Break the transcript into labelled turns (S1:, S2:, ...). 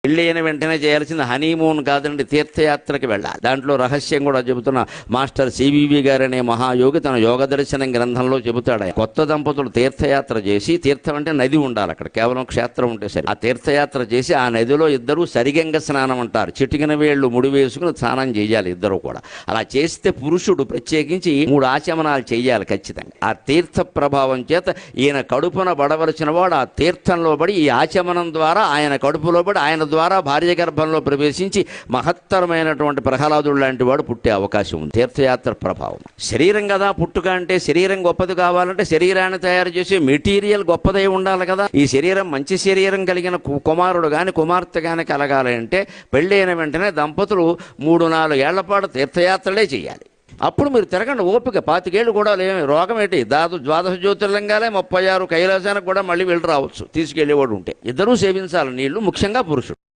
S1: పెళ్ళి అయిన వెంటనే చేయాల్సింది హనీమూన్ కాదండి, తీర్థయాత్రకి వెళ్ళాలి. దాంట్లో రహస్యం కూడా చెబుతున్న మాస్టర్ సివివి గారు అనే మహాయోగి తన యోగ దర్శనం గ్రంథంలో చెబుతాడు. కొత్త దంపతులు తీర్థయాత్ర చేసి, తీర్థం అంటే నది ఉండాలి, అక్కడ కేవలం క్షేత్రం ఉంటే సరే, ఆ తీర్థయాత్ర చేసి ఆ నదిలో ఇద్దరు సరిగంగ స్నానం అంటారు, చిటికిన వేళ్ళు ముడి వేసుకుని స్నానం చేయాలి ఇద్దరు కూడా. అలా చేస్తే పురుషుడు ప్రత్యేకించి 3 ఆచమనాలు చేయాలి ఖచ్చితంగా. ఆ తీర్థ ప్రభావం చేత ఈయన కడుపున పడవలసిన వాడు ఆ తీర్థంలో పడి, ఈ ఆచమనం ద్వారా ఆయన కడుపులో పడి, ఆయన ద్వారా భార్య గర్భంలో ప్రవేశించి మహత్తరమైనటువంటి ప్రహ్లాదుడు లాంటి వాడు పుట్టే అవకాశం ఉంది. తీర్థయాత్ర ప్రభావం. శరీరం కదా పుట్టుక అంటే, శరీరం గొప్పది కావాలంటే శరీరాన్ని తయారు చేసే మెటీరియల్ గొప్పదై ఉండాలి కదా. ఈ శరీరం మంచి శరీరం కలిగిన కుమారుడు కానీ కుమార్తె కానీ కలగాలి అంటే పెళ్ళైన వెంటనే దంపతులు 3-4 ఏళ్ల పాటు తీర్థయాత్రలే చేయాలి. అప్పుడు మీరు తిరగండి ఓపిక. 25 ఏళ్ళు కూడా లేమి రోగం ఏంటి, ద్వాదశ జ్యోతిర్లింగాలే 36 కైలాసానికి కూడా మళ్ళీ వెళ్ళి రావచ్చు తీసుకెళ్ళేవాడు ఉంటే. ఇద్దరూ సేవించాలి నీళ్లు, ముఖ్యంగా పురుషుడు.